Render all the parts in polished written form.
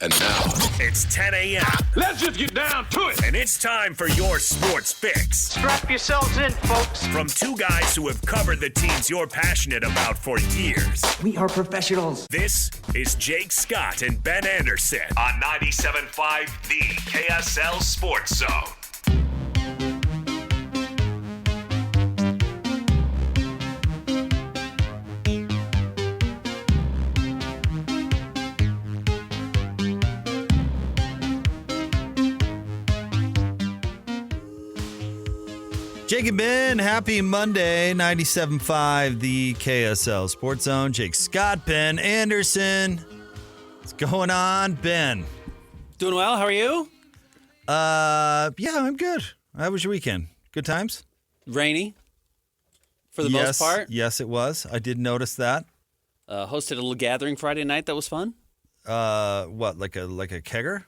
And now, it's 10 a.m. Let's just get down to it. And it's time for your sports fix. Strap yourselves in, folks. From two guys who have covered the teams you're passionate about for years. We are professionals. This is Jake Scott and Ben Anderson on 97.5 The KSL Sports Zone. Jake and Ben, happy Monday, 97.5 The KSL Sports Zone. Jake Scott, Ben Anderson. What's going on, Ben? Doing well. How are you? Yeah, I'm good. How was your weekend? Good times? Rainy, for the most part. Yes, it was. I did notice that. Hosted a little gathering Friday night. That was fun. What, like a kegger?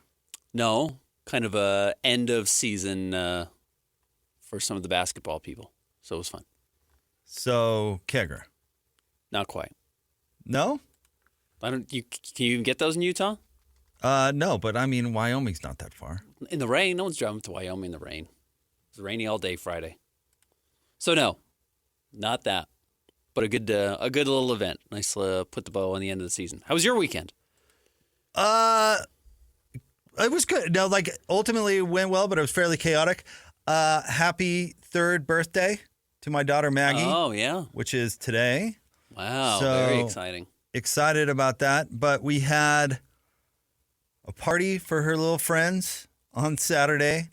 No, kind of a end of season for some of the basketball people. So it was fun. So, kegger. Not quite. No? Can you even get those in Utah? No, but I mean, Wyoming's not that far. In the rain. No one's driving to Wyoming in the rain. It was rainy all day Friday. So no, not that. But a good little event. Nice put the bow on the end of the season. How was your weekend? It was good. No, ultimately it went well, but it was fairly chaotic. Happy third birthday to my daughter Maggie. Oh, yeah. Which is today. Wow, So, very exciting. Excited about that. But we had a party for her little friends on Saturday,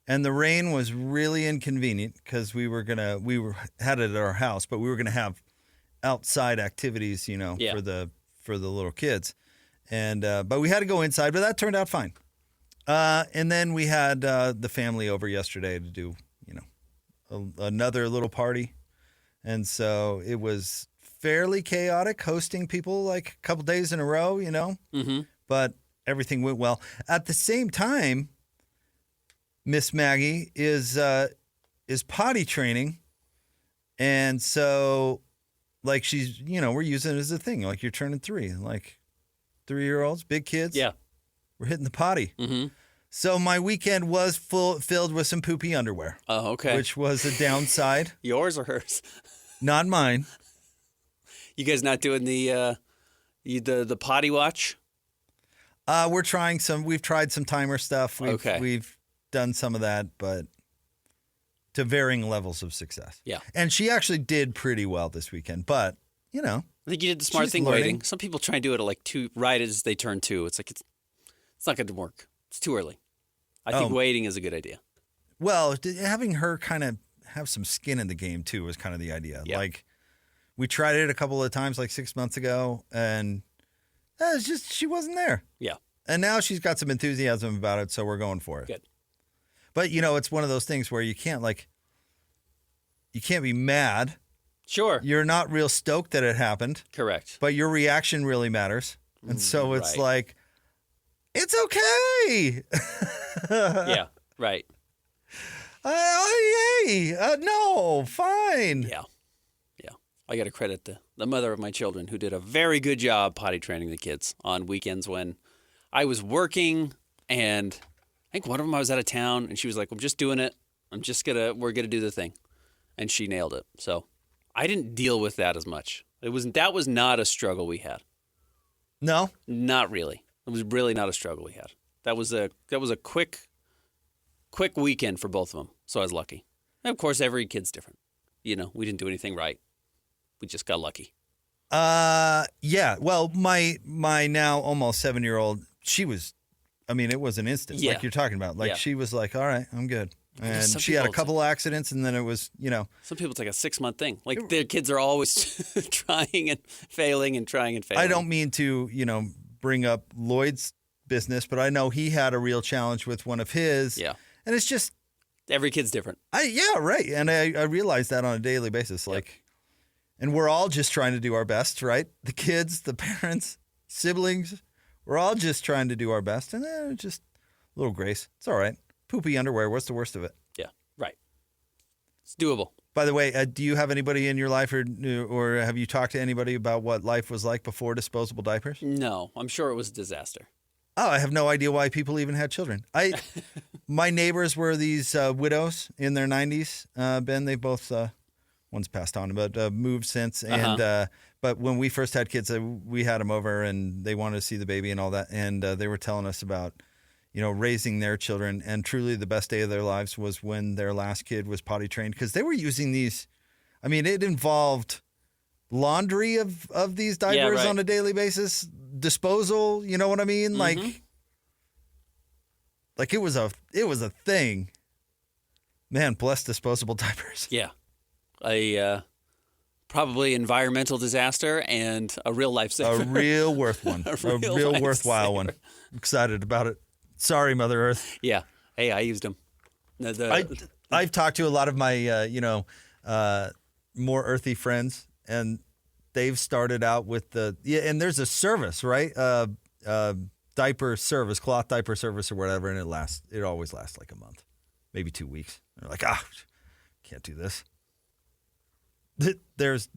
and the rain was really inconvenient because we had it at our house, but we were gonna have outside activities, for the little kids, and but we had to go inside, but that turned out fine. And then we had the family over yesterday to do, another little party. And so it was fairly chaotic hosting people a couple days in a row, Mm-hmm. But everything went well. At the same time, Miss Maggie is potty training. And so she's, we're using it as a thing. You're turning 3, 3-year-olds, big kids. Yeah. We're hitting the potty. Mm-hmm. So my weekend was filled with some poopy underwear. Oh, okay. Which was a downside. Yours or hers? Not mine. You guys not doing the potty watch? We're trying we've tried some timer stuff. We've done some of that, but to varying levels of success. Yeah. And she actually did pretty well this weekend, but, I think you did the smart thing learning. waiting. Some people try and do it at 2, right as they turn 2. It's it's not going to work. It's too early. I think waiting is a good idea. Well, having her kind of have some skin in the game, too, was kind of the idea. Yeah. We tried it a couple of times 6 months ago, and it's just she wasn't there. Yeah. And now she's got some enthusiasm about it, so we're going for it. Good. But, it's one of those things where you can't be mad. Sure. You're not real stoked that it happened. Correct. But your reaction really matters. And so it's it's okay. Yeah, right. Yay. No, fine. Yeah. I got to credit the mother of my children who did a very good job potty training the kids on weekends when I was working, and I think one of them I was out of town, and she was like, I'm just doing it. We're going to do the thing. And she nailed it. So I didn't deal with that as much. That was not a struggle we had. No? Not really. It was really not a struggle we had. That was a quick weekend for both of them. So I was lucky. And of course, every kid's different. We didn't do anything right. We just got lucky. Yeah. Well, my now almost 7-year-old, she was, it was an instant. Yeah. Like you're talking about. She was like, all right, I'm good. And Some she had a people couple accidents, and then it was, Some people, it's like a 6-month thing. Their kids are always trying and failing and trying and failing. I don't mean to, bring up Lloyd's business, but I know he had a real challenge with one of his. Yeah. And it's just. Every kid's different. Yeah, right. And I realize that on a daily basis. Yep. And we're all just trying to do our best, right? The kids, the parents, siblings, we're all just trying to do our best. And just a little grace. It's all right. Poopy underwear, what's the worst of it? Yeah, right. It's doable. By the way, do you have anybody in your life or have you talked to anybody about what life was like before disposable diapers? No, I'm sure it was a disaster. Oh, I have no idea why people even had children. My neighbors were these widows in their 90s. Ben, they both, one's passed on, but moved since. And but when we first had kids, we had them over, and they wanted to see the baby and all that. And they were telling us about, raising their children. And truly the best day of their lives was when their last kid was potty trained, because they were using these. I mean, it involved laundry of these diapers on a daily basis, disposal. You know what I mean? Mm-hmm. Like it was a thing. Man, bless disposable diapers. Yeah. Probably environmental disaster and a real lifesaver. A real worth one. a real worthwhile one. I'm excited about it. Sorry, Mother Earth. Yeah. Hey, I used them. I've talked to a lot of my, more earthy friends, and they've started out with and there's a service, right? Diaper service, cloth diaper service or whatever, and it always lasts like a month, maybe 2 weeks. They're like, can't do this. There's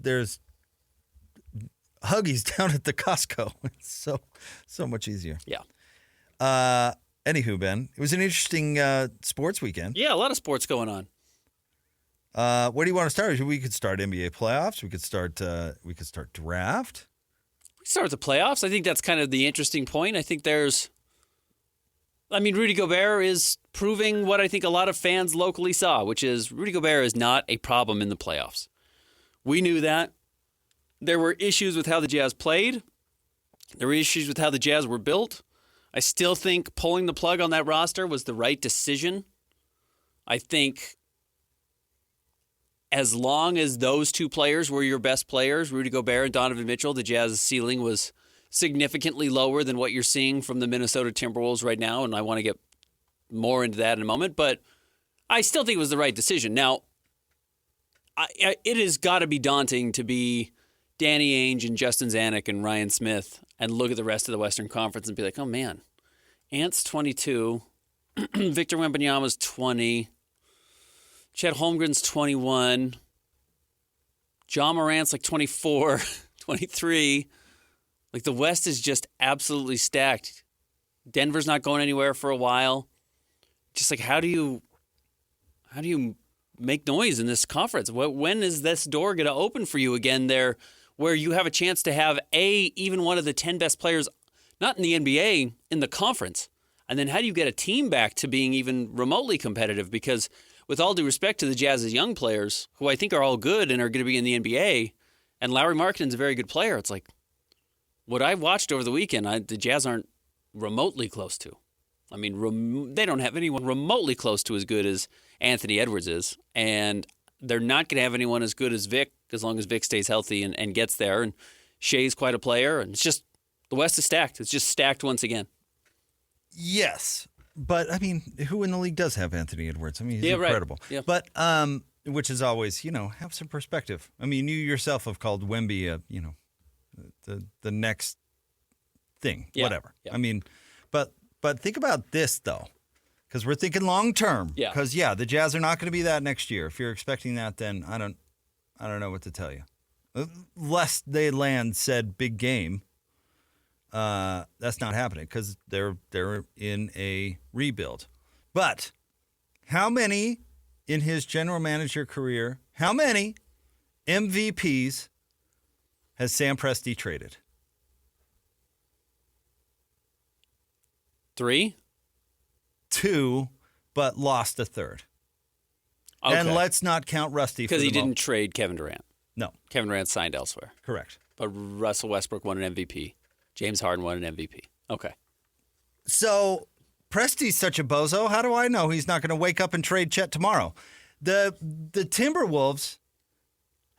Huggies down at the Costco. It's so much easier. Yeah. Anywho, Ben, it was an interesting sports weekend. Yeah, a lot of sports going on. Where do you want to start? We could start NBA playoffs. We could start draft. We could start with the playoffs. I think that's kind of the interesting point. I think Rudy Gobert is proving what I think a lot of fans locally saw, which is Rudy Gobert is not a problem in the playoffs. We knew that. There were issues with how the Jazz played. There were issues with how the Jazz were built. I still think pulling the plug on that roster was the right decision. I think as long as those two players were your best players, Rudy Gobert and Donovan Mitchell, the Jazz's ceiling was significantly lower than what you're seeing from the Minnesota Timberwolves right now, and I want to get more into that in a moment. But I still think it was the right decision. Now, it has got to be daunting to be Danny Ainge and Justin Zanuck and Ryan Smith and look at the rest of the Western Conference and be like, oh, man, Ant's 22, Victor Wembanyama's 20, Chet Holmgren's 21, Ja Morant's like 24, 23. Like the West is just absolutely stacked. Denver's not going anywhere for a while. Just like how do you make noise in this conference? When is this door going to open for you again there where you have a chance to have even one of the 10 best players, not in the NBA, in the conference? And then how do you get a team back to being even remotely competitive? Because with all due respect to the Jazz's young players, who I think are all good and are going to be in the NBA, and Lauri Markkanen's a very good player, it's like what I watched over the weekend, the Jazz aren't remotely close to. I mean, they don't have anyone remotely close to as good as Anthony Edwards is, and they're not going to have anyone as good as Vic as long as Vic stays healthy and gets there. And Shea's quite a player, and it's just the West is stacked. It's just stacked once again. Yes, but I mean, who in the league does have Anthony Edwards? I mean, he's incredible. Right. Yeah. But which is always, have some perspective. I mean, you yourself have called Wemby, the next thing, whatever. Yeah. I mean, but think about this though, because we're thinking long term. Yeah. Because the Jazz are not going to be that next year. If you're expecting that, then I don't know what to tell you. Lest they land said big game. That's not happening because they're in a rebuild. But how many in his general manager career? How many MVPs has Sam Presti traded? 3? 2, but lost a third. Okay. And let's not count Rusty because he didn't trade Kevin Durant. No, Kevin Durant signed elsewhere. Correct. But Russell Westbrook won an MVP. James Harden won an MVP. Okay. So Presti's such a bozo. How do I know he's not going to wake up and trade Chet tomorrow? The Timberwolves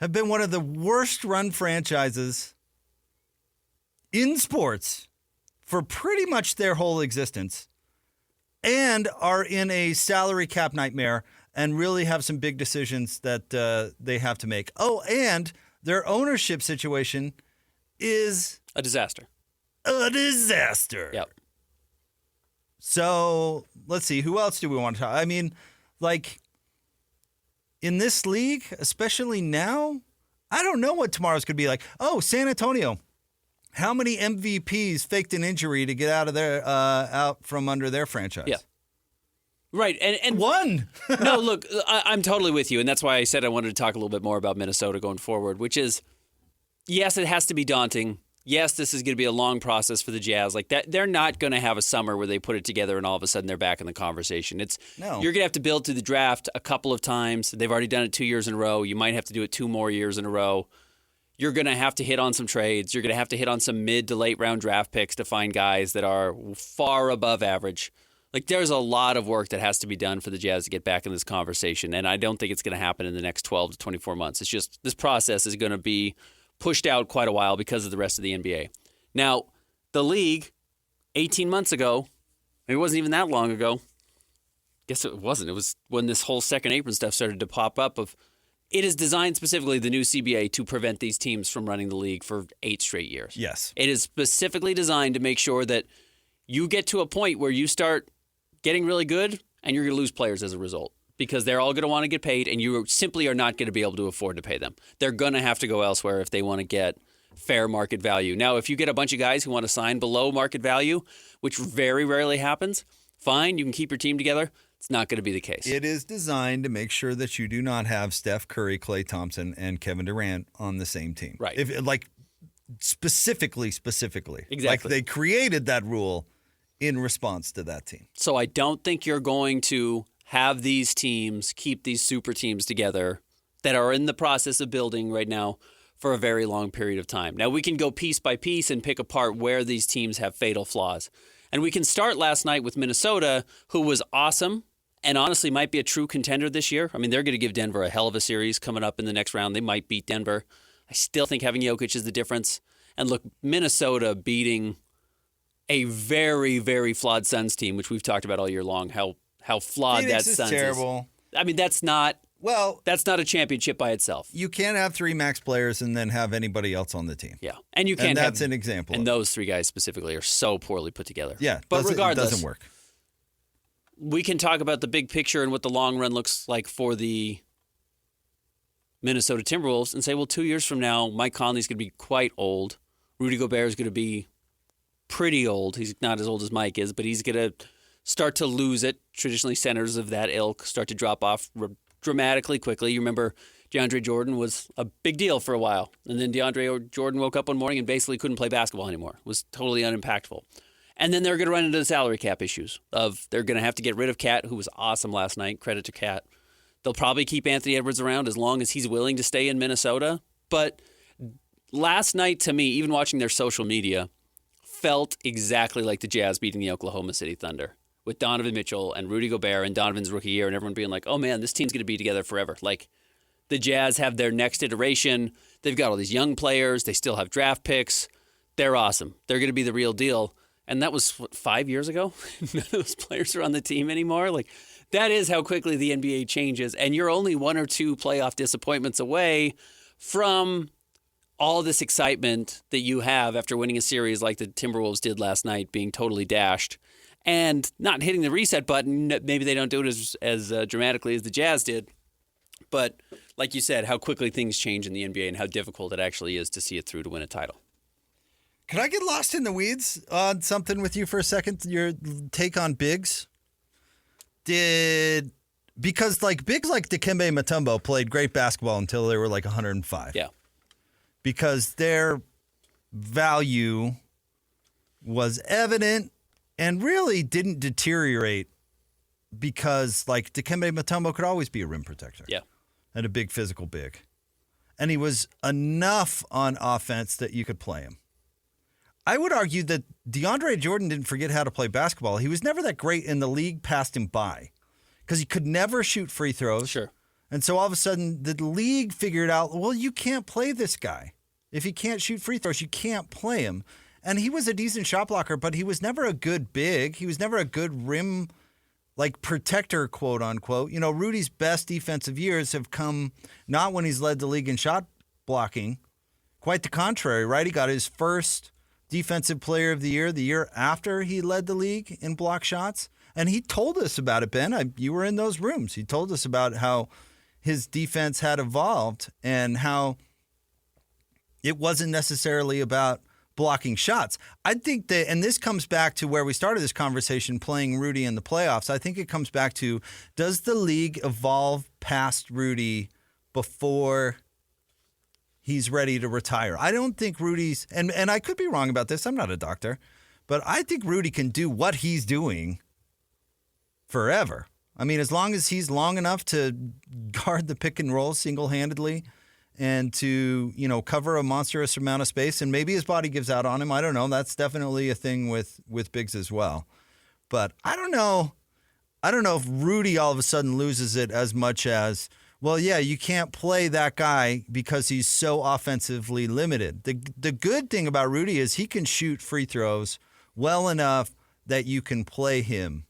have been one of the worst run franchises in sports for pretty much their whole existence, and are in a salary cap nightmare and really have some big decisions that they have to make. Oh, and their ownership situation is a disaster. A disaster. Yep. So let's see. Who else do we want to talk? I mean, like in this league, especially now, I don't know what tomorrow's going to be like. Oh, San Antonio How many MVPs faked an injury to get out from under their franchise? Yeah. Right. And one. No, look, I'm totally with you. And that's why I said I wanted to talk a little bit more about Minnesota going forward, which is, yes, it has to be daunting. Yes, this is going to be a long process for the Jazz. Like that, they're not going to have a summer where they put it together and all of a sudden they're back in the conversation. You're going to have to build through the draft a couple of times. They've already done it 2 years in a row. You might have to do it 2 more years in a row. You're going to have to hit on some trades. You're going to have to hit on some mid to late round draft picks to find guys that are far above average. Like there's a lot of work that has to be done for the Jazz to get back in this conversation, and I don't think it's going to happen in the next 12 to 24 months. It's just this process is going to be pushed out quite a while because of the rest of the NBA. Now, the league, 18 months ago, it wasn't even that long ago. Guess it wasn't. It was when this whole second apron stuff started to pop up. It is designed specifically, the new CBA, to prevent these teams from running the league for 8 straight years. Yes. It is specifically designed to make sure that you get to a point where you start getting really good, and you're going to lose players as a result because they're all going to want to get paid, and you simply are not going to be able to afford to pay them. They're going to have to go elsewhere if they want to get fair market value. Now, if you get a bunch of guys who want to sign below market value, which very rarely happens, fine, you can keep your team together. It's not going to be the case. It is designed to make sure that you do not have Steph Curry, Klay Thompson, and Kevin Durant on the same team. Right. Specifically. Exactly. Like they created that rule in response to that team. So I don't think you're going to have these teams keep these super teams together that are in the process of building right now for a very long period of time. Now, we can go piece by piece and pick apart where these teams have fatal flaws. And we can start last night with Minnesota, who was awesome and honestly might be a true contender this year. I mean, they're going to give Denver a hell of a series coming up in the next round. They might beat Denver. I still think having Jokic is the difference. And look, Minnesota beating a very, very flawed Suns team, which we've talked about all year long, how flawed Phoenix that is Suns terrible. is. I mean, that's not a championship by itself. You can't have 3 max players and then have anybody else on the team. Yeah. And you can't that's an example. And those 3 guys specifically are so poorly put together. Yeah. But regardless, it doesn't work. We can talk about the big picture and what the long run looks like for the Minnesota Timberwolves and say, well, 2 years from now, Mike Conley's going to be quite old. Rudy Gobert is going to be pretty old. He's not as old as Mike is, but he's going to start to lose it. Traditionally, centers of that ilk start to drop off dramatically quickly. You remember DeAndre Jordan was a big deal for a while, and then DeAndre Jordan woke up one morning and basically couldn't play basketball anymore. Was totally unimpactful. And then they're going to run into the salary cap issues of they're going to have to get rid of Cat, who was awesome last night. Credit to Cat. They'll probably keep Anthony Edwards around as long as he's willing to stay in Minnesota. But last night, to me, even watching their social media, felt exactly like the Jazz beating the Oklahoma City Thunder with Donovan Mitchell and Rudy Gobert and Donovan's rookie year and everyone being like, oh man, this team's going to be together forever. Like the Jazz have their next iteration. They've got all these young players. They still have draft picks. They're awesome. They're going to be the real deal. And that was, 5 years ago? None of those players are on the team anymore. Like that is how quickly the NBA changes. And you're only 1 or 2 playoff disappointments away from all this excitement that you have after winning a series like the Timberwolves did last night, being totally dashed and not hitting the reset button. Maybe they don't do it as dramatically as the Jazz did. But like you said, how quickly things change in the NBA and how difficult it actually is to see it through to win a title. Could I get lost in the weeds on something with you for a second? Your take on bigs? Because like bigs like Dikembe Mutombo played great basketball until they were like 105. Yeah. Because their value was evident and really didn't deteriorate because, like, Dikembe Mutombo could always be a rim protector. Yeah. And a big physical big. And he was enough on offense that you could play him. I would argue that DeAndre Jordan didn't forget how to play basketball. He was never that great, and the league passed him by because he could never shoot free throws. Sure. And so all of a sudden, the league figured out, well, you can't play this guy. If he can't shoot free throws, you can't play him. And he was a decent shot blocker, but he was never a good big. He was never a good rim, like, protector, quote unquote. You know, Rudy's best defensive years have come not when he's led the league in shot blocking. Quite the contrary, right? He got his first defensive player of the year after he led the league in block shots. And he told us about it, Ben. You were in those rooms. He told us about how his defense had evolved and how it wasn't necessarily about blocking shots. I think that, and this comes back to where we started this conversation, playing Rudy in the playoffs. I think it comes back to, does the league evolve past Rudy before he's ready to retire? I don't think Rudy's, and I could be wrong about this, I'm not a doctor, but I think Rudy can do what he's doing forever. I mean, as long as he's long enough to guard the pick and roll single-handedly and to, cover a monstrous amount of space, and maybe his body gives out on him. I don't know. That's definitely a thing with bigs as well. But I don't know. I don't know if Rudy all of a sudden loses it as much as, well, yeah, you can't play that guy because he's so offensively limited. The good thing about Rudy is he can shoot free throws well enough that you can play him.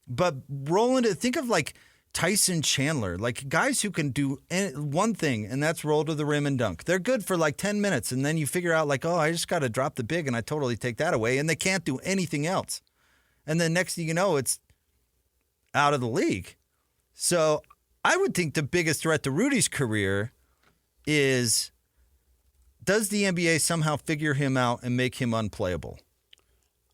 But Roland, think of like Tyson Chandler, like guys who can do one thing, and that's roll to the rim and dunk. They're good for like 10 minutes, and then you figure out like, oh, I just got to drop the big, and I totally take that away, and they can't do anything else. And then next thing you know, it's out of the league. So I would think the biggest threat to Rudy's career is, does the NBA somehow figure him out and make him unplayable?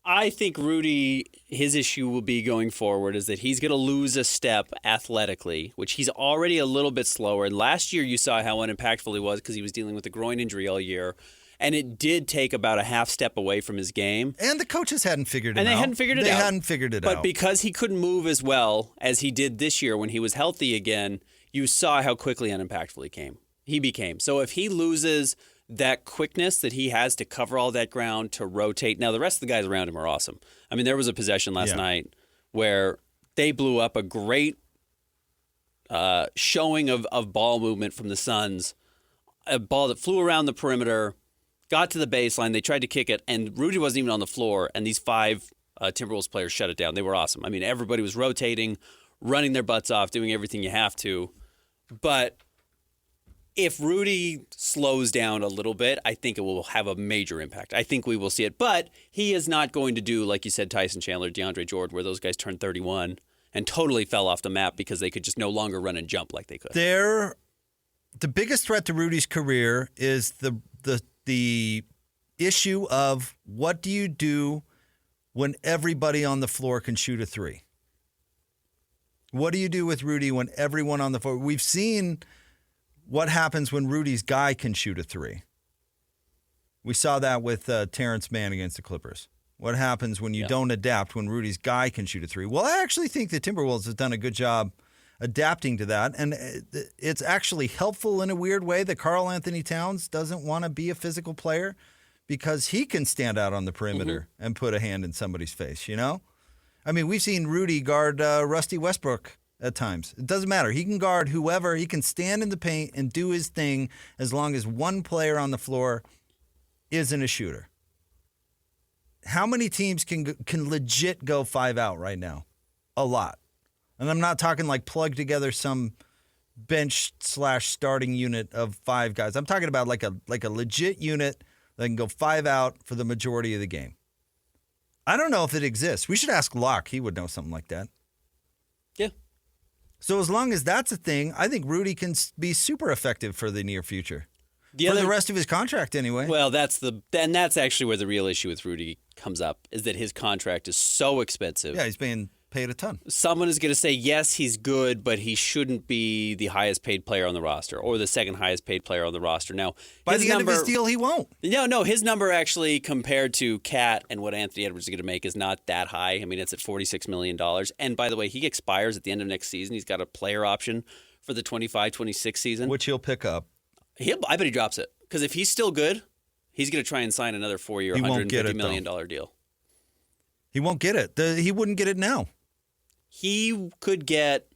I think Rudy, his issue will be going forward is that he's going to lose a step athletically, which he's already a little bit slower. And last year you saw how unimpactful he was because he was dealing with a groin injury all year. And it did take about a half step away from his game. And the coaches hadn't figured it out. And they hadn't figured it out. They hadn't figured it out. But because he couldn't move as well as he did this year when he was healthy again, you saw how quickly unimpactful he became. So if he loses that quickness that he has to cover all that ground, to rotate. Now, the rest of the guys around him are awesome. I mean, there was a possession last night where they blew up a great showing of ball movement from the Suns, a ball that flew around the perimeter, got to the baseline. They tried to kick it, and Rudy wasn't even on the floor, and these 5 Timberwolves players shut it down. They were awesome. I mean, everybody was rotating, running their butts off, doing everything you have to. But if Rudy slows down a little bit, I think it will have a major impact. I think we will see it. But he is not going to do, like you said, Tyson Chandler, DeAndre Jordan, where those guys turned 31 and totally fell off the map because they could just no longer run and jump like they could. The biggest threat to Rudy's career is the issue of, what do you do when everybody on the floor can shoot a three? What do you do with Rudy when everyone on the floor? We've seen what happens when Rudy's guy can shoot a three. We saw that with Terrence Mann against the Clippers. What happens when you don't adapt when Rudy's guy can shoot a three? Well, I actually think the Timberwolves have done a good job adapting to that, and it's actually helpful in a weird way that Karl Anthony Towns doesn't want to be a physical player because he can stand out on the perimeter and put a hand in somebody's face, I mean, we've seen Rudy guard Rusty Westbrook at times. It doesn't matter. He can guard whoever. He can stand in the paint and do his thing as long as one player on the floor isn't a shooter. How many teams can legit go 5 out right now? A lot. And I'm not talking like plug together some bench/starting unit of 5 guys. I'm talking about like a legit unit that can go 5 out for the majority of the game. I don't know if it exists. We should ask Locke. He would know something like that. Yeah. So as long as that's a thing, I think Rudy can be super effective for the near future. For the rest of his contract, anyway. Well, that's actually where the real issue with Rudy comes up, is that his contract is so expensive. Yeah, he's being paid a ton. Someone is going to say, yes, he's good, but he shouldn't be the highest paid player on the roster or the second highest paid player on the roster. Now, by the end of his deal, he won't. No, his number actually compared to Cat and what Anthony Edwards is going to make is not that high. I mean, it's at $46 million. And by the way, he expires at the end of next season. He's got a player option for the 25-26 season. Which he'll pick up. I bet he drops it. Because if he's still good, he's going to try and sign another 4-year, $150 million deal. He won't get it. He wouldn't get it now. He could get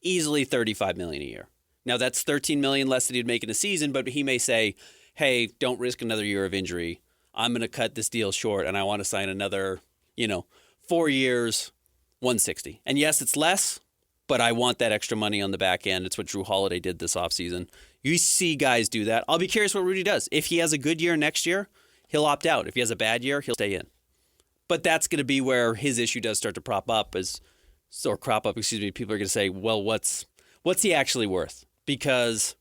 easily $35 million a year. Now, that's $13 million less than he'd make in a season, but he may say, hey, don't risk another year of injury. I'm going to cut this deal short, and I want to sign another, 4 years, $160. And yes, it's less, but I want that extra money on the back end. It's what Drew Holiday did this offseason. You see guys do that. I'll be curious what Rudy does. If he has a good year next year, he'll opt out. If he has a bad year, he'll stay in. But that's going to be where his issue does start to crop up. People are going to say, well, what's he actually worth? Because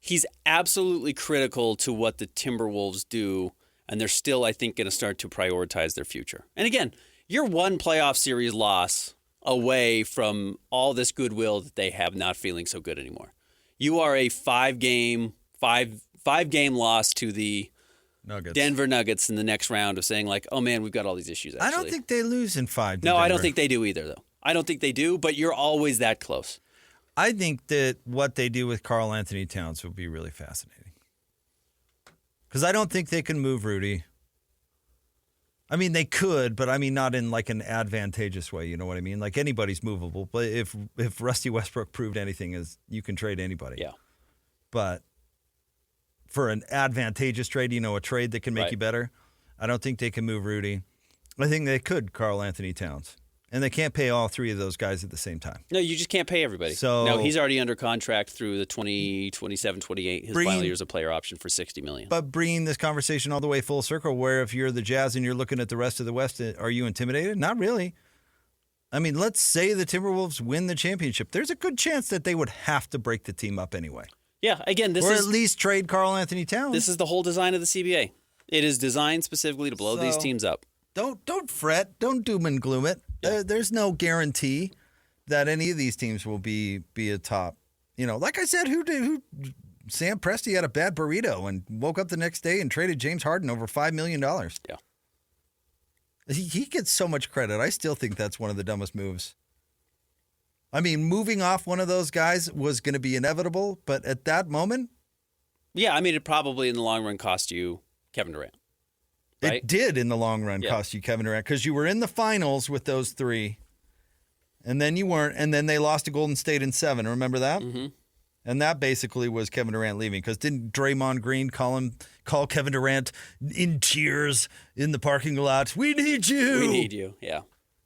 he's absolutely critical to what the Timberwolves do And they're still, I think, going to start to prioritize their future. And again, you're one playoff series loss away from all this goodwill that they have not feeling so good anymore. You are a five-game loss to the Nuggets. Denver Nuggets in the next round of saying like, oh man, we've got all these issues. Actually. I don't think they lose in 5. No, I don't think they do either, though. I don't think they do, but you're always that close. I think that what they do with Karl Anthony Towns will be really fascinating. Because I don't think they can move Rudy. I mean, they could, but I mean, not in like an advantageous way. You know what I mean? Like anybody's movable. But if Rusty Westbrook proved anything, is you can trade anybody. Yeah. But for an advantageous trade, a trade that can make you better, I don't think they can move Rudy. I think they could Karl Anthony Towns. And they can't pay all 3 of those guys at the same time. No, you just can't pay everybody. So, no, he's already under contract through the 2027, 28. His final year's a player option for $60 million. But bringing this conversation all the way full circle, where if you're the Jazz and you're looking at the rest of the West, are you intimidated? Not really. I mean, let's say the Timberwolves win the championship. There's a good chance that they would have to break the team up anyway. Yeah, again, or at least trade Karl Anthony Towns. This is the whole design of the CBA. It is designed specifically to blow these teams up. Don't fret. Don't doom and gloom it. Yeah. There's no guarantee that any of these teams will be a top. Like I said, who Sam Presti had a bad burrito and woke up the next day and traded James Harden over $5 million. Yeah. He gets so much credit. I still think that's one of the dumbest moves. I mean, moving off one of those guys was going to be inevitable, but at that moment... Yeah, I mean, it probably in the long run cost you Kevin Durant. Right? It did in the long run cost you Kevin Durant because you were in the finals with those 3, and then you weren't, and then they lost to Golden State in 7. Remember that? Mm-hmm. And that basically was Kevin Durant leaving because didn't Draymond Green call Kevin Durant in tears in the parking lot? We need you. We need you. Yeah.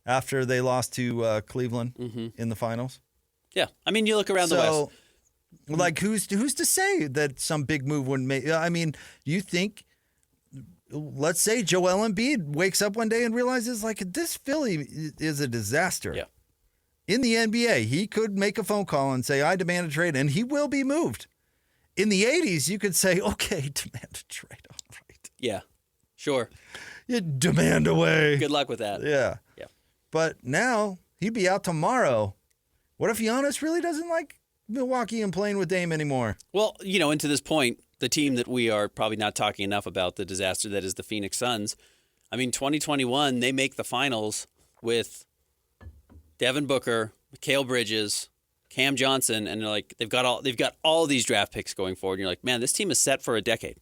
After they lost to Cleveland in the finals. Yeah, I mean, you look around the West. Like, who's to say that some big move wouldn't make? I mean, you think? Let's say Joel Embiid wakes up one day and realizes, like, this Philly is a disaster. Yeah. In the NBA, he could make a phone call and say, I demand a trade, and he will be moved. In the 80s, you could say, okay, demand a trade. All right. Yeah, sure. You demand away. Good luck with that. Yeah. Yeah. But now, he'd be out tomorrow. What if Giannis really doesn't like Milwaukee and playing with Dame anymore? Well, and to this point, the team that we are probably not talking enough about, the disaster that is the Phoenix Suns. I mean, 2021, they make the finals with Devin Booker, Mikal Bridges, Cam Johnson, and they've got all these draft picks going forward. And you're like, man, this team is set for a decade.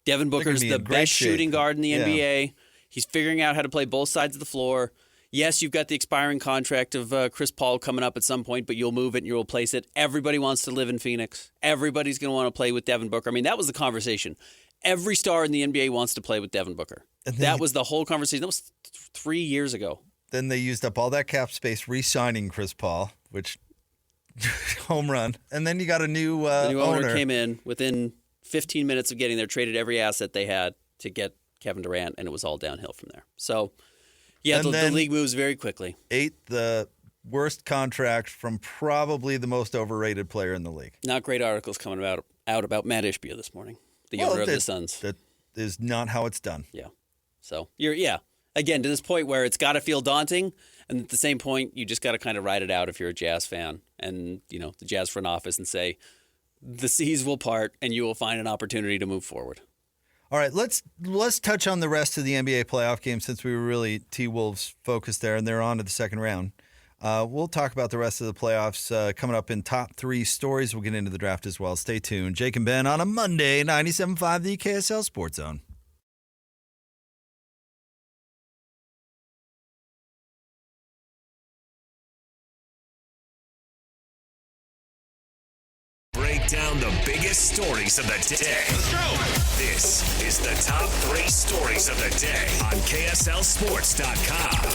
Devin Booker's the best shooting guard in the NBA. He's figuring out how to play both sides of the floor. Yes, you've got the expiring contract of Chris Paul coming up at some point, but you'll move it and you'll replace it. Everybody wants to live in Phoenix. Everybody's going to want to play with Devin Booker. I mean, that was the conversation. Every star in the NBA wants to play with Devin Booker. That was the whole conversation. That was 3 years ago. Then they used up all that cap space re-signing Chris Paul, which home run. And then you got a new the new owner owner came in within 15 minutes of getting there, traded every asset they had to get Kevin Durant, and it was all downhill from there. So... yeah, the league moves very quickly. 8, the worst contract from probably the most overrated player in the league. Not great articles coming out about Matt Ishbia this morning, the owner of the Suns. That is not how it's done. Yeah. So, again, to this point where it's got to feel daunting, and at the same point, you just got to kind of ride it out if you're a Jazz fan and, the Jazz front office and say, the seas will part and you will find an opportunity to move forward. All right, let's touch on the rest of the NBA playoff game since we were really T-Wolves focused there, and they're on to the second round. We'll talk about the rest of the playoffs coming up in top 3 stories. We'll get into the draft as well. Stay tuned. Jake and Ben on a Monday, 97.5 the KSL Sports Zone. Break down the biggest stories of the day. Let's go. This is the top 3 stories of the day on KSLSports.com.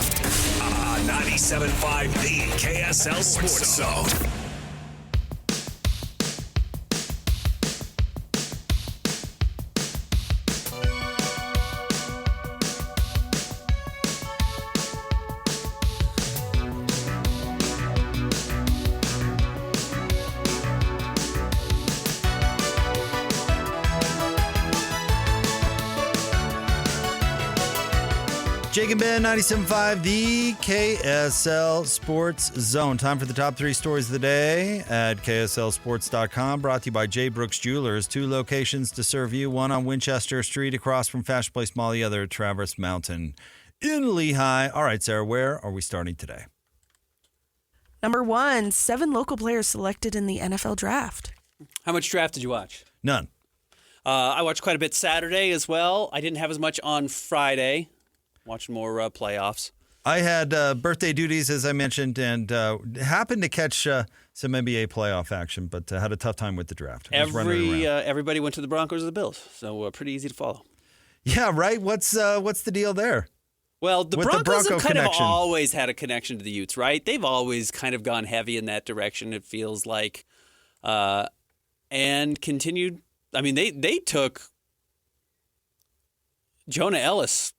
On 97.5 the KSL Sports Zone. Shake and Bend 97.5, the KSL Sports Zone. Time for the top 3 stories of the day at KSLSports.com. Brought to you by J. Brooks Jewelers. 2 locations to serve you. One on Winchester Street across from Fashion Place Mall. The other at Traverse Mountain in Lehigh. All right, Sarah, where are we starting today? Number 1, 7 local players selected in the NFL draft. How much draft did you watch? None. I watched quite a bit Saturday as well. I didn't have as much on Friday. Watching more playoffs. I had birthday duties, as I mentioned, and happened to catch some NBA playoff action, but had a tough time with the draft. Everybody went to the Broncos or the Bills, so pretty easy to follow. Yeah, right? What's the deal there? Well, the Broncos Bronco have kind connection. of always had a connection to the Utes, right? They've always kind of gone heavy in that direction, it feels like, and continued. I mean, they took Jonah Ellis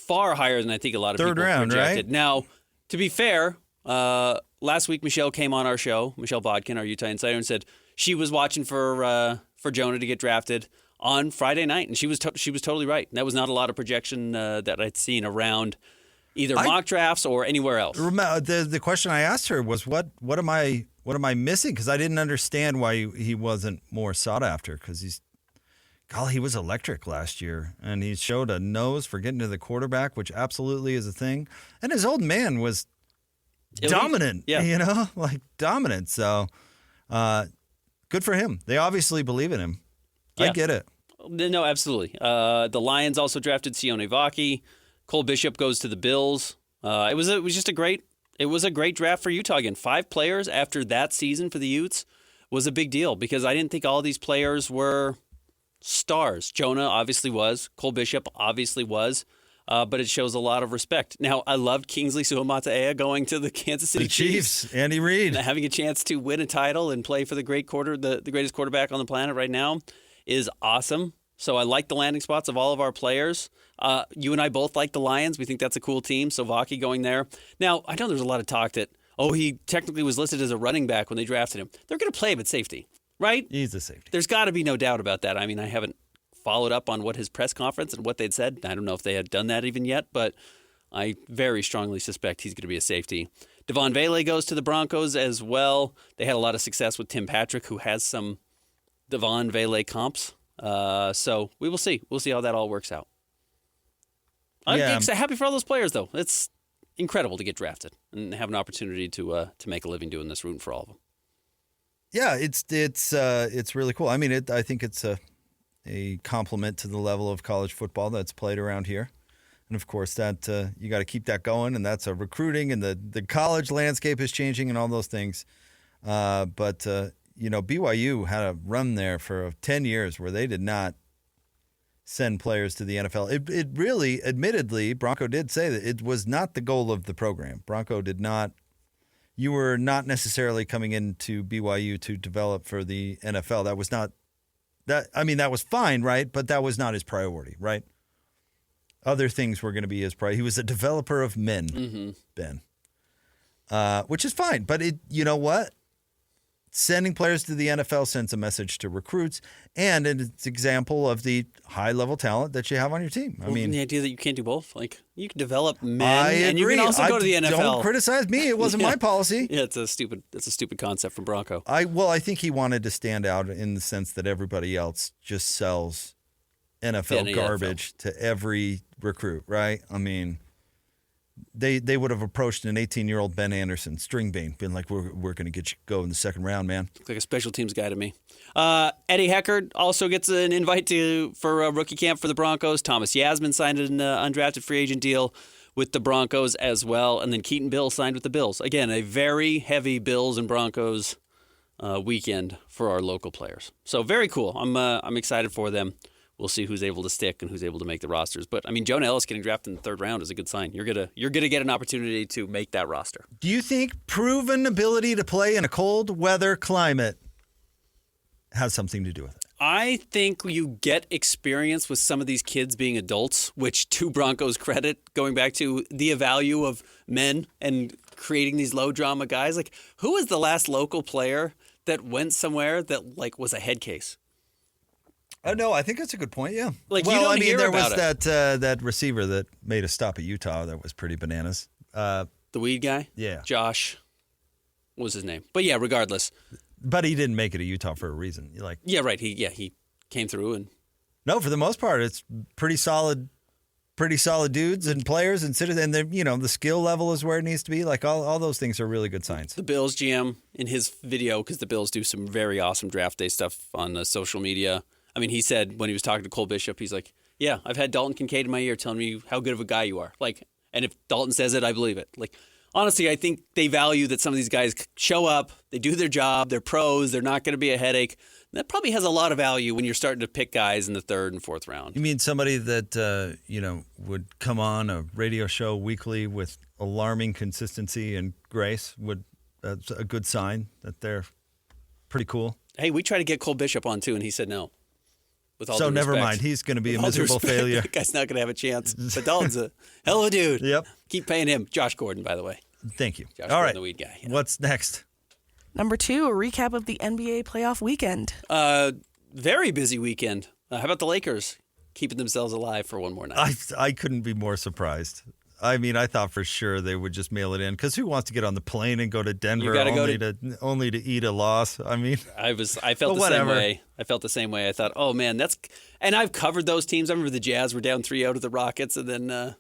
far higher than I think a lot of Third people round, projected. right? Now, to be fair, last week Michelle came on our show, Michelle Bodkin, our Utah insider, and said she was watching for Jonah to get drafted on Friday night, and she was totally right. That was not a lot of projection that I'd seen around either mock drafts or anywhere else. The question I asked her was, what am I missing? Because I didn't understand why he wasn't more sought after. Because he was electric last year, and he showed a nose for getting to the quarterback, which absolutely is a thing. And his old man was dominant, dominant. So good for him. They obviously believe in him. Yeah. I get it. No, absolutely. The Lions also drafted Sione Vaki. Cole Bishop goes to the Bills. It was just a great draft for Utah again. 5 players after that season for the Utes was a big deal because I didn't think all these players were stars. Jonah obviously was. Cole Bishop obviously was. But it shows a lot of respect. Now, I loved Kingsley Suamataea going to the Kansas City Chiefs. Andy Reid. Having a chance to win a title and play for the greatest quarterback on the planet right now is awesome. So I like the landing spots of all of our players. You and I both like the Lions. We think that's a cool team. So Vaki going there. Now, I know there's a lot of talk that, he technically was listed as a running back when they drafted him. They're going to play him at safety, right? He's a safety. There's got to be no doubt about that. I mean, I haven't followed up on what his press conference and what they'd said. I don't know if they had done that even yet, but I very strongly suspect he's going to be a safety. Devon Vele goes to the Broncos as well. They had a lot of success with Tim Patrick, who has some Devon Vele comps. So we will see. We'll see how that all works out. I'm happy for all those players, though. It's incredible to get drafted and have an opportunity to make a living doing this, rooting for all of them. Yeah, it's really cool. I mean, I think it's a compliment to the level of college football that's played around here. And, of course, that you got to keep that going, and that's recruiting, and the college landscape is changing and all those things. But BYU had a run there for 10 years where they did not send players to the NFL. It really, admittedly, Bronco did say that it was not the goal of the program. Bronco did not. You were not necessarily coming into BYU to develop for the NFL. That was not that. I mean, that was fine, right? But that was not his priority, right? Other things were going to be his priority. He was a developer of men, Ben, which is fine. But you know what? Sending players to the NFL sends a message to recruits, and it's an example of the high-level talent that you have on your team. I mean, the idea that you can't do both, like you can develop men, and you can also go to the NFL. Don't criticize me; it wasn't my policy. Yeah, it's a stupid concept from Bronco. I think he wanted to stand out in the sense that everybody else just sells NFL garbage to every recruit, right? I mean, they would have approached an 18-year-old Ben Anderson, string bean, been like, we're going to get you go in the second round, man. Looks like a special teams guy to me. Eddie Heckard also gets an invite for a rookie camp for the Broncos. Thomas Yasmin signed an undrafted free agent deal with the Broncos as well. And then Keaton Bill signed with the Bills. Again, a very heavy Bills and Broncos weekend for our local players. So very cool. I'm excited for them. We'll see who's able to stick and who's able to make the rosters. But I mean, Jonah Ellis getting drafted in the third round is a good sign. You're gonna get an opportunity to make that roster. Do you think proven ability to play in a cold weather climate has something to do with it? I think you get experience with some of these kids being adults, which to Broncos' credit, going back to the value of men and creating these low drama guys. Like, who was the last local player that went somewhere that like was a head case? No, I think that's a good point. Yeah. Like, you well, don't I mean, hear there about was it. that receiver that made a stop at Utah that was pretty bananas. The weed guy? Yeah. Josh. What was his name? But yeah, regardless. But he didn't make it to Utah for a reason. Yeah, right. He came through and No, for the most part, it's pretty solid dudes and players and citizens. And the skill level is where it needs to be. Like all those things are really good signs. the Bills GM in his video, because the Bills do some very awesome draft day stuff on social media. I mean, he said when he was talking to Cole Bishop, he's like, yeah, I've had Dalton Kincaid in my ear telling me how good of a guy you are. Like, and if Dalton says it, I believe it. Like, honestly, I think they value that some of these guys show up, they do their job, they're pros, they're not going to be a headache. That probably has a lot of value when you're starting to pick guys in the 3rd and 4th round. You mean somebody that would come on a radio show weekly with alarming consistency and grace? That's a good sign that they're pretty cool. Hey, we tried to get Cole Bishop on too, and he said no. With all So due never respect. mind. He's going to be a With all due miserable respect, failure. That guy's not going to have a chance. But Dalton's a hell of a dude. Yep. Keep paying him. Josh Gordon, by the way. Thank you. Josh All Gordon, right. the weed guy. Yeah. What's next? Number 2, a recap of the NBA playoff weekend. Very busy weekend. How about the Lakers keeping themselves alive for one more night? I couldn't be more surprised. I mean, I thought for sure they would just mail it in because who wants to get on the plane and go to Denver only to eat a loss? I mean, I felt the same way. I felt the same way. I thought, oh man, and I've covered those teams. I remember the Jazz were down 3-0 to the Rockets, and then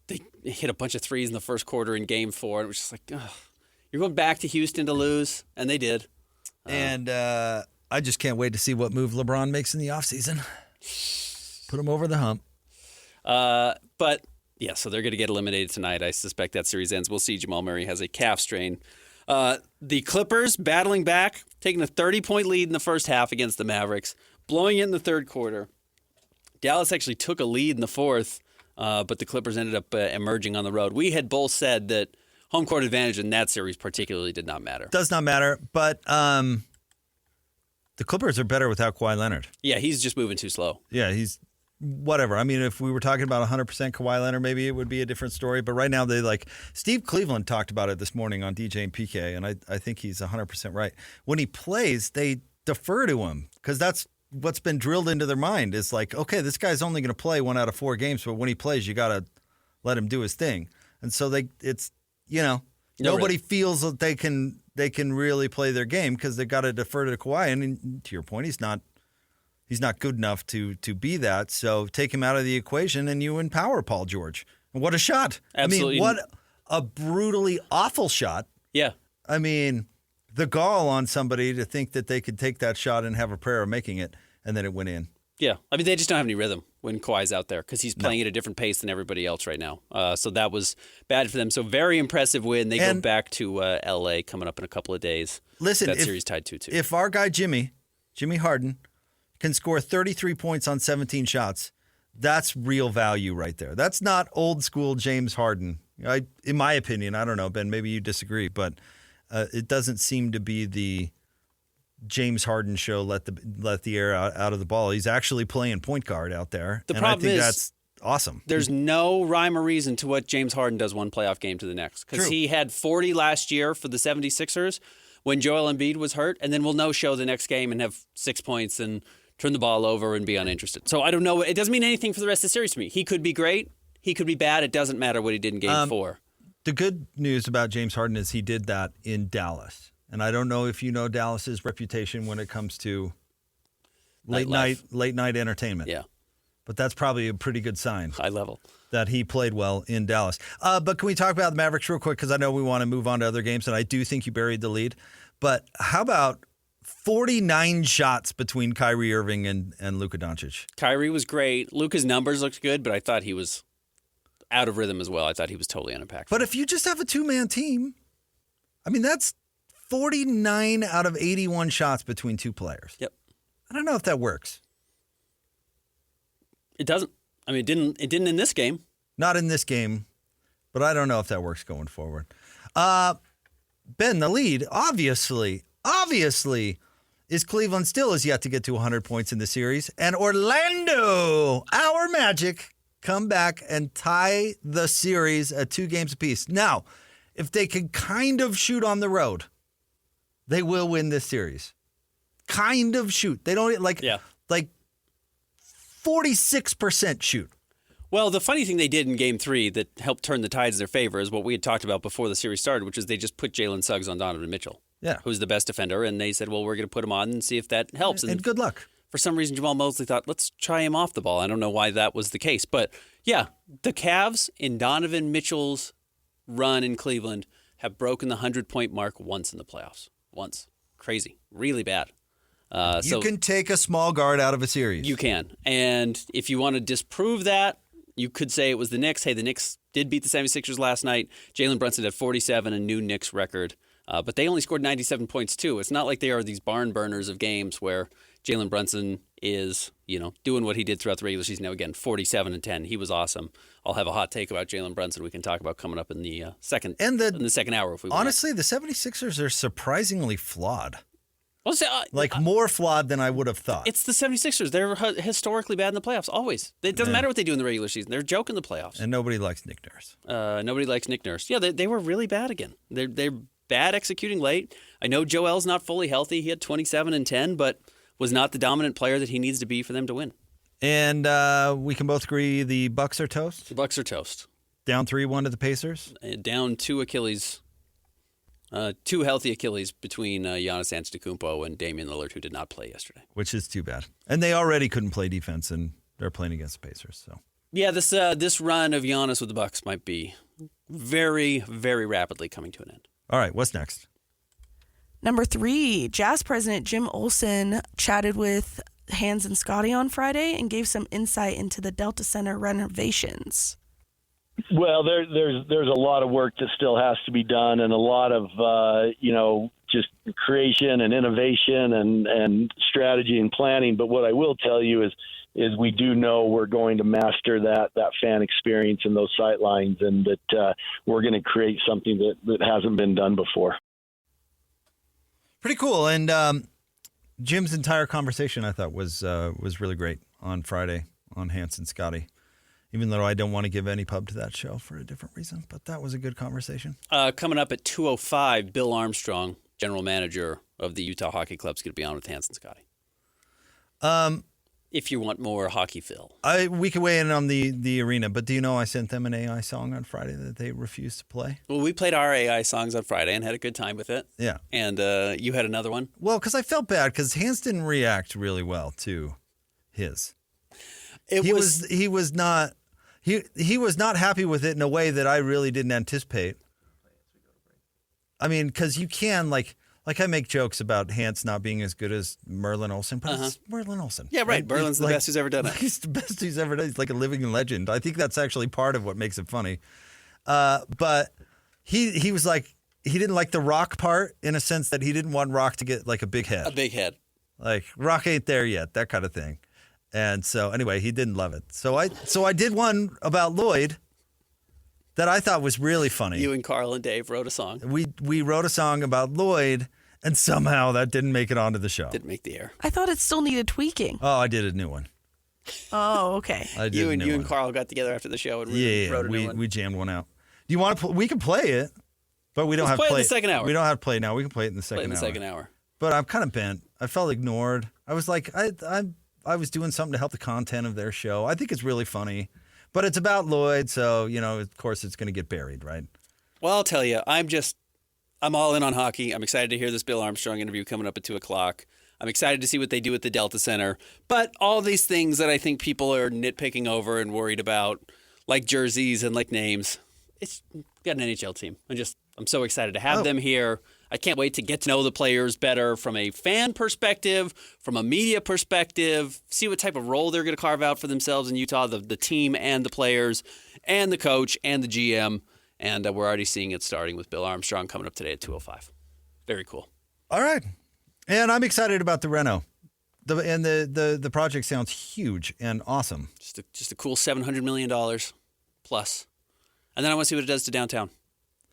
they hit a bunch of threes in the first quarter in Game 4, and it was just like, ugh, you're going back to Houston to lose, and they did. And I just can't wait to see what move LeBron makes in the offseason. Put him over the hump. But yeah, so they're going to get eliminated tonight. I suspect that series ends. We'll see. Jamal Murray has a calf strain. The Clippers battling back, taking a 30-point lead in the first half against the Mavericks, blowing it in the 3rd quarter. Dallas actually took a lead in the 4th, but the Clippers ended up emerging on the road. We had both said that home court advantage in that series particularly did not matter. Does not matter, but the Clippers are better without Kawhi Leonard. Yeah, he's just moving too slow. Yeah, he's whatever. I mean, if we were talking about 100% Kawhi Leonard, maybe it would be a different story. But right now, Steve Cleveland talked about it this morning on DJ and PK, and I think he's 100% right. When he plays, they defer to him because that's what's been drilled into their mind. Is like, okay, this guy's only going to play 1 out of 4 games, but when he plays, you got to let him do his thing. And so nobody feels that they can really play their game because they got to defer to Kawhi. And to your point, he's not good enough to be that. So take him out of the equation and you empower Paul George. And what a shot. Absolutely. I mean, what a brutally awful shot. Yeah. I mean, the gall on somebody to think that they could take that shot and have a prayer of making it, and then it went in. Yeah. I mean, they just don't have any rhythm when Kawhi's out there because he's playing at a different pace than everybody else right now. So that was bad for them. So very impressive win. They go back to L.A. coming up in a couple of days. Listen, that series tied 2-2. If our guy Jimmy Harden, can score 33 points on 17 shots, that's real value right there. That's not old school James Harden. In my opinion, I don't know, Ben, maybe you disagree, but it doesn't seem to be the James Harden show, let the air out of the ball. He's actually playing point guard out there. The problem I think is, that's awesome. There's no rhyme or reason to what James Harden does one playoff game to the next. Because he had 40 last year for the 76ers when Joel Embiid was hurt, and then will no-show the next game and have 6 points and turn the ball over and be uninterested. So I don't know. It doesn't mean anything for the rest of the series to me. He could be great. He could be bad. It doesn't matter what he did in Game 4. The good news about James Harden is he did that in Dallas. And I don't know if you know Dallas's reputation when it comes to late night entertainment. Yeah. But that's probably a pretty good sign. High level. That he played well in Dallas. But can we talk about the Mavericks real quick? Because I know we want to move on to other games, and I do think you buried the lead. But how about 49 shots between Kyrie Irving and Luka Doncic? Kyrie was great. Luka's numbers looked good, but I thought he was out of rhythm as well. I thought he was totally unimpactful. But if you just have a two-man team, I mean, that's 49 out of 81 shots between two players. Yep. I don't know if that works. It doesn't. I mean, it didn't in this game. Not in this game, but I don't know if that works going forward. Ben, the lead, obviously, is Cleveland still is yet to get to 100 points in the series. And Orlando, our Magic, come back and tie the series at 2 games apiece. Now, if they can kind of shoot on the road, they will win this series. kind of shoot. They don't like 46% shoot. Well, the funny thing they did in Game 3 that helped turn the tides in their favor is what we had talked about before the series started, which is they just put Jalen Suggs on Donovan Mitchell, who's the best defender, and they said, well, we're going to put him on and see if that helps. And good luck. For some reason, Jamal Mosley thought, let's try him off the ball. I don't know why that was the case. But, yeah, the Cavs in Donovan Mitchell's run in Cleveland have broken the 100-point mark once in the playoffs. Once. Crazy. Really bad. You can take a small guard out of a series. You can. And if you want to disprove that, you could say it was the Knicks. Hey, the Knicks did beat the 76ers last night. Jalen Brunson had 47, a new Knicks record. But they only scored 97 points, too. It's not like they are these barn burners of games where Jalen Brunson is, doing what he did throughout the regular season. Now, again, 47 and 10. He was awesome. I'll have a hot take about Jalen Brunson we can talk about coming up in the second hour if we want. Honestly, the 76ers are surprisingly flawed. Well, more flawed than I would have thought. It's the 76ers. They're historically bad in the playoffs, always. It doesn't matter what they do in the regular season. They're a joke in the playoffs. And nobody likes Nick Nurse. Nobody likes Nick Nurse. Yeah, they were really bad again. They're bad executing late. I know Joel's not fully healthy. He had 27 and 10, but was not the dominant player that he needs to be for them to win. And we can both agree the Bucks are toast? The Bucks are toast. Down 3-1 to the Pacers? Down two healthy Achilles between Giannis Antetokounmpo and Damian Lillard, who did not play yesterday. Which is too bad. And they already couldn't play defense, and they're playing against the Pacers. So yeah, this run of Giannis with the Bucks might be very, very rapidly coming to an end. All right, what's next? Number 3, Jazz president Jim Olson chatted with Hans and Scotty on Friday and gave some insight into the Delta Center renovations. Well, there's a lot of work that still has to be done, and a lot of just creation and innovation and strategy and planning. But what I will tell you is we do know we're going to master that fan experience in those sight lines, and that we're going to create something that hasn't been done before. Pretty cool. And Jim's entire conversation, I thought, was really great on Friday on Hans and Scotty. Even though I don't want to give any pub to that show for a different reason, but that was a good conversation. Coming up at 2:05, Bill Armstrong, general manager of the Utah Hockey Club, is going to be on with Hans and Scotty. If you want more hockey, Phil. We can weigh in on the arena, but do you know I sent them an AI song on Friday that they refused to play? Well, we played our AI songs on Friday and had a good time with it. Yeah. And you had another one? Well, because I felt bad because Hans didn't react really well to his. He was not happy with it in a way that I really didn't anticipate. I mean, because you can like I make jokes about Hans not being as good as Merlin Olsen, but it's Merlin Olsen. Yeah, right. Merlin's the best who's ever done it. He's the best who's ever done it. He's like a living legend. I think that's actually part of what makes it funny. But he was like, he didn't like the Rock part in a sense that he didn't want Rock to get like a big head. A big head. Like Rock ain't there yet, that kind of thing. And so anyway, he didn't love it. So I did one about Lloyd that I thought was really funny. You and Carl and Dave wrote a song. We wrote a song about Lloyd, and somehow that didn't make it onto the show. Didn't make the air. I thought it still needed tweaking. Oh, I did a new one. Oh, okay. You and Carl got together after the show and wrote a new one. We jammed one out. Do you want to? We can play it, but we don't have to play it in the second hour. We don't have to play it now. We can play it in the second hour. But I'm kind of bent. I felt ignored. I was like, I was doing something to help the content of their show. I think it's really funny, but it's about Lloyd, so of course it's going to get buried, right? Well, I'll tell you, I'm all in on hockey. I'm excited to hear this Bill Armstrong interview coming up at 2:00. I'm excited to see what they do at the Delta Center. But all these things that I think people are nitpicking over and worried about, like jerseys and like names, it's got an NHL team. I'm so excited to have them here. I can't wait to get to know the players better from a fan perspective, from a media perspective, see what type of role they're going to carve out for themselves in Utah, the team and the players and the coach and the GM. And we're already seeing it starting with Bill Armstrong coming up today at 2:05. Very cool. All right. And I'm excited about the reno. The project sounds huge and awesome. Just a cool $700 million plus. And then I want to see what it does to downtown.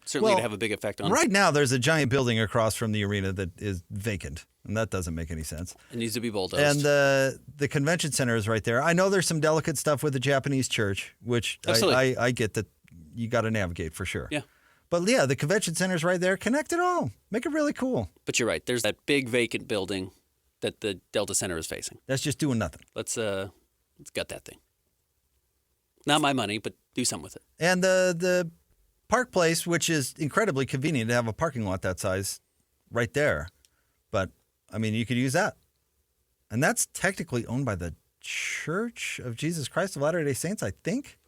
Certainly to have a big effect on it. Right now, there's a giant building across from the arena that is vacant, and that doesn't make any sense. It needs to be bulldozed. And the convention center is right there. I know there's some delicate stuff with the Japanese church, which I get that you got to navigate for sure. Yeah. But yeah, the convention center is right there. Connect it all. Make it really cool. But you're right. There's that big vacant building that the Delta Center is facing. That's just doing nothing. Let's gut that thing. Not my money, but do something with it. And the Park Place, which is incredibly convenient to have a parking lot that size right there. But, I mean, you could use that. And that's technically owned by the Church of Jesus Christ of Latter-day Saints, I think.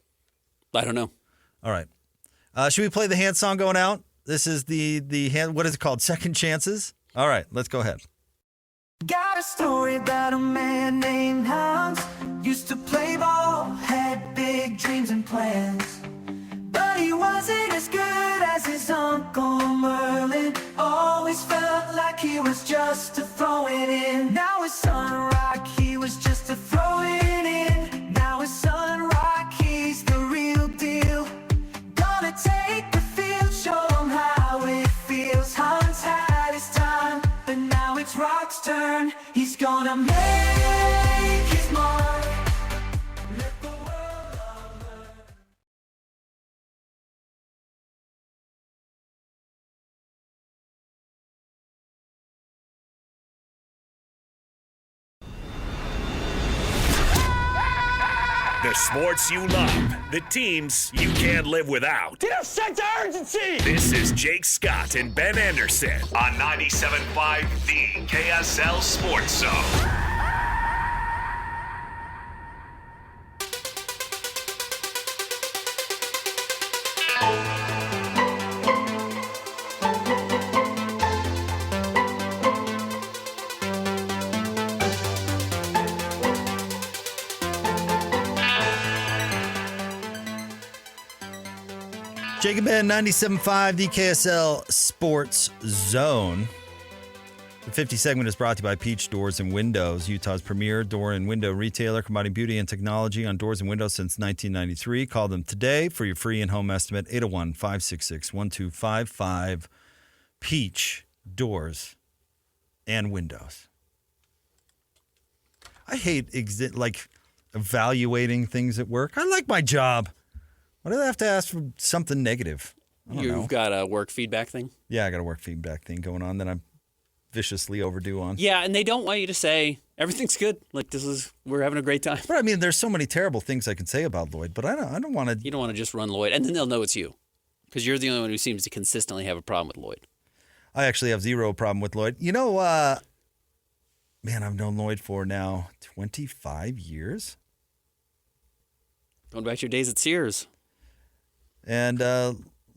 I don't know. All right. Should we play the hand song going out? This is the hand, what is it called? Second Chances? All right, let's go ahead. Got a story about a man named Hans. Used to play ball, had big dreams and plans. But he wasn't as good as his uncle Merlin. Always felt like he was just a throw it in. Now his son Rock, he was just a throw it in. Now his son Rock, he's the real deal. Gonna take the field, show him how it feels. Hans had his time, but now it's Rock's turn. He's gonna make his mark. Let the world learn. The sports you love, the teams you can't live without. Get a sense of urgency! This is Jake Scott and Ben Anderson on 97.5 The KSL Sports Zone. Jake and Ben, 97.5, the KSL Sports Zone. The 50 segment is brought to you by Peach Doors and Windows, Utah's premier door and window retailer, combining beauty and technology on doors and windows since 1993. Call them today for your free in-home estimate, 801-566-1255. Peach Doors and Windows. I hate evaluating things at work. I like my job. Why do I have to ask for something negative? I don't know. You've got a work feedback thing? Yeah, I got a work feedback thing going on that I'm viciously overdue on. Yeah, and they don't want you to say, everything's good. Like, we're having a great time. But I mean, there's so many terrible things I can say about Lloyd, but I don't want to. You don't want to just run Lloyd, and then they'll know it's you. Because you're the only one who seems to consistently have a problem with Lloyd. I actually have zero problem with Lloyd. You know, man, I've known Lloyd for now 25 years. Going back to your days at Sears. And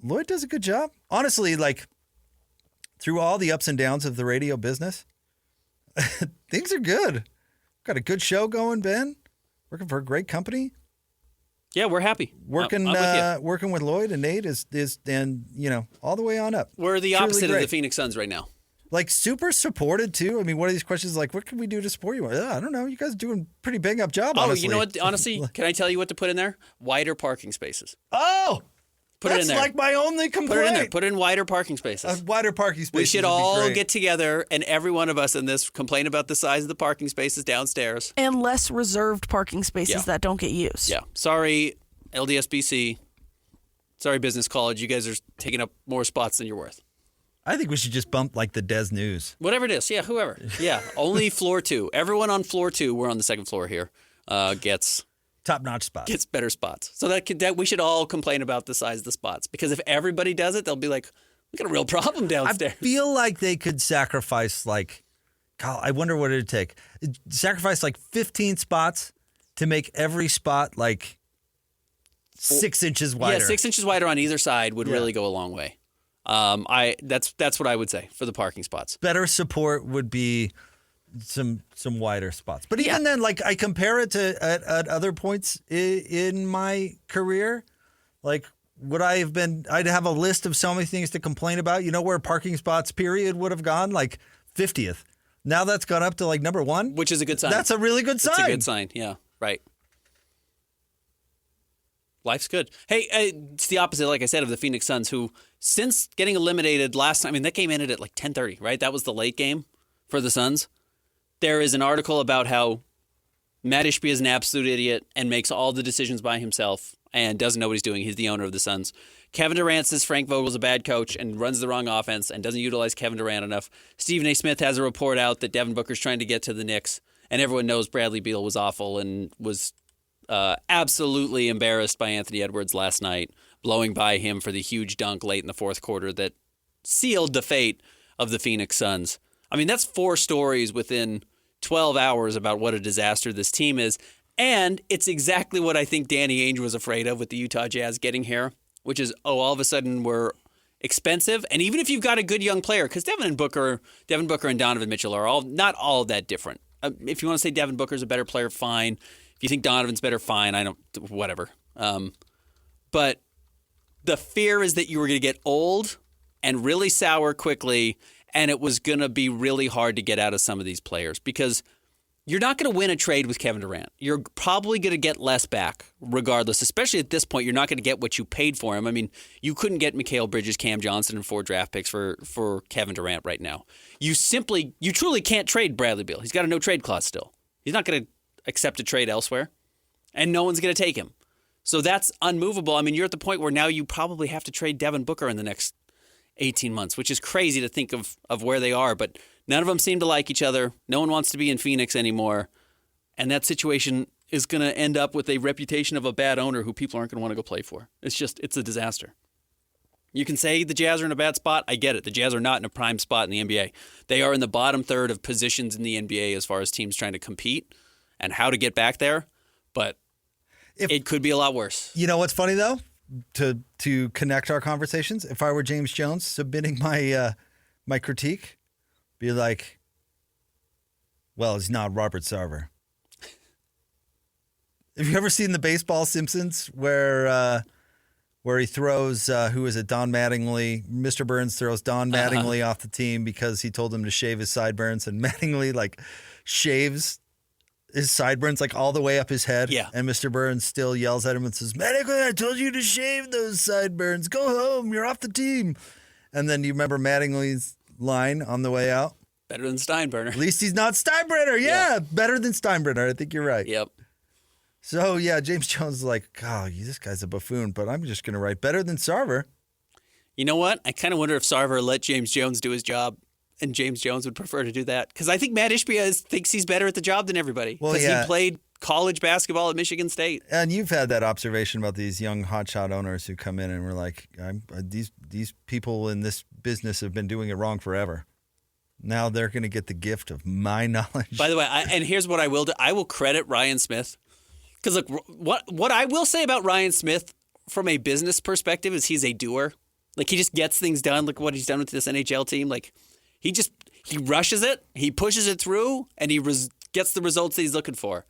Lloyd does a good job. Honestly, through all the ups and downs of the radio business, things are good. Got a good show going, Ben. Working for a great company. Yeah, we're happy. Working with Lloyd and Nate is and all the way on up. We're the opposite of the Phoenix Suns right now. Super supported too. I mean, one of these questions what can we do to support you? I don't know. You guys are doing a pretty bang up job. Honestly. You know what? Honestly, can I tell you what to put in there? Wider parking spaces. Oh. That's my only complaint. Put it in there. Put in wider parking spaces. Wider parking spaces. We should all get together, and every one of us in this complain about the size of the parking spaces downstairs. And less reserved parking spaces that don't get used. Yeah. Sorry, LDSBC. Sorry, Business College. You guys are taking up more spots than you're worth. I think we should just bump the Des News. Whatever it is. Yeah, whoever. Yeah. Only floor 2. Everyone on floor 2, we're on the second floor here, gets... top-notch spots. Gets better spots. So that we should all complain about the size of the spots. Because if everybody does it, they'll be like, we got a real problem downstairs. I feel like they could sacrifice, God, I wonder what it'd take. Sacrifice 15 spots to make every spot 6 inches wider. Yeah, 6 inches wider on either side would really go a long way. That's what I would say for the parking spots. Better support would be some wider spots. But even then, I compare it to at other points in my career, would I have been? I'd have a list of so many things to complain about. You know where parking spots period would have gone 50th. Now that's gone up to number 1, which is a good sign. That's a really good sign. It's a good sign. Yeah, right. Life's good. Hey, it's the opposite, like I said, of the Phoenix Suns, who since getting eliminated last time, they came in at 10:30, right? That was the late game for the Suns. There is an article about how Matt Ishbia is an absolute idiot and makes all the decisions by himself, and doesn't know what he's doing. He's the owner of the Suns. Kevin Durant says Frank Vogel's a bad coach and runs the wrong offense and doesn't utilize Kevin Durant enough. Stephen A. Smith has a report out that Devin Booker's trying to get to the Knicks, and everyone knows Bradley Beal was awful and was absolutely embarrassed by Anthony Edwards last night, blowing by him for the huge dunk late in the fourth quarter that sealed the fate of the Phoenix Suns. I mean, that's 4 stories within 12 hours about what a disaster this team is. And it's exactly what I think Danny Ainge was afraid of with the Utah Jazz getting here, which is, all of a sudden we're expensive. And even if you've got a good young player, because Devin Booker and Donovan Mitchell are not all that different. If you want to say Devin Booker's a better player, fine. If you think Donovan's better, fine. Whatever. But the fear is that you were going to get old and really sour quickly, and it was going to be really hard to get out of some of these players because you're not going to win a trade with Kevin Durant. You're probably going to get less back regardless, especially at this point. You're not going to get what you paid for him. I mean, you couldn't get Mikal Bridges, Cam Johnson, and 4 draft picks for Kevin Durant right now. You truly can't trade Bradley Beal. He's got a no-trade clause still. He's not going to accept a trade elsewhere, and no one's going to take him. So that's unmovable. I mean, you're at the point where now you probably have to trade Devin Booker in the next 18 months, which is crazy to think of where they are, but none of them seem to like each other. No one wants to be in Phoenix anymore. And that situation is going to end up with a reputation of a bad owner who people aren't going to want to go play for. It's a disaster. You can say the Jazz are in a bad spot. I get it. The Jazz are not in a prime spot in the NBA. They are in the bottom third of positions in the NBA as far as teams trying to compete and how to get back there. But it could be a lot worse. You know what's funny, though? To connect our conversations, if I were James Jones submitting my critique, be like, well, he's not Robert Sarver. Have you ever seen the baseball Simpsons where he throws, who is it, Don Mattingly? Mr. Burns throws Don Mattingly off the team because he told him to shave his sideburns, and Mattingly shaves his sideburns all the way up his head. Yeah. And Mr. Burns still yells at him and says, Mattingly, I told you to shave those sideburns. Go home. You're off the team. And then you remember Mattingly's line on the way out? Better than Steinbrenner. At least he's not Steinbrenner. Yeah, better than Steinbrenner. I think you're right. Yep. So, yeah, James Jones is like, oh, this guy's a buffoon, but I'm just going to write better than Sarver. You know what? I kind of wonder if Sarver let James Jones do his job, and James Jones would prefer to do that. Because I think Matt Ishbia thinks he's better at the job than everybody. Because he played college basketball at Michigan State. And you've had that observation about these young hotshot owners who come in and were like, these people in this business have been doing it wrong forever. Now they're going to get the gift of my knowledge. By the way, and here's what I will do. I will credit Ryan Smith. Because look, what I will say about Ryan Smith from a business perspective is he's a doer. He just gets things done. Look what he's done with this NHL team. He rushes it, he pushes it through, and he gets the results that he's looking for.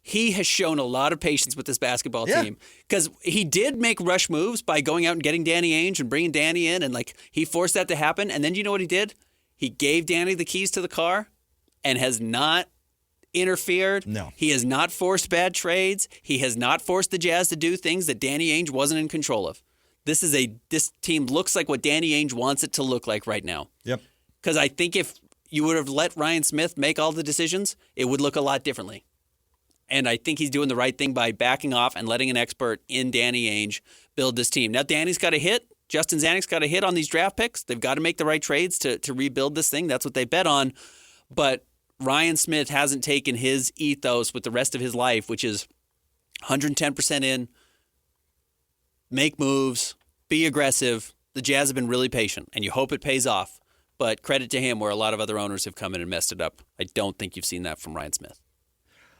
He has shown a lot of patience with this basketball team because he did make rush moves by going out and getting Danny Ainge and bringing Danny in, and he forced that to happen. And then you know what he did? He gave Danny the keys to the car and has not interfered. No. He has not forced bad trades. He has not forced the Jazz to do things that Danny Ainge wasn't in control of. This team looks like what Danny Ainge wants it to look like right now. Yep. Because I think if you would have let Ryan Smith make all the decisions, it would look a lot differently. And I think he's doing the right thing by backing off and letting an expert in Danny Ainge build this team. Now, Danny's got a hit. Justin Zanik's got a hit on these draft picks. They've got to make the right trades to rebuild this thing. That's what they bet on. But Ryan Smith hasn't taken his ethos with the rest of his life, which is 110% in, make moves, be aggressive. The Jazz have been really patient, and you hope it pays off. But credit to him where a lot of other owners have come in and messed it up. I don't think you've seen that from Ryan Smith.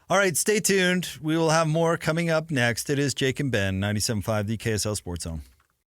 All right, stay tuned. We will have more coming up next. It is Jake and Ben, 97.5, the KSL Sports Zone.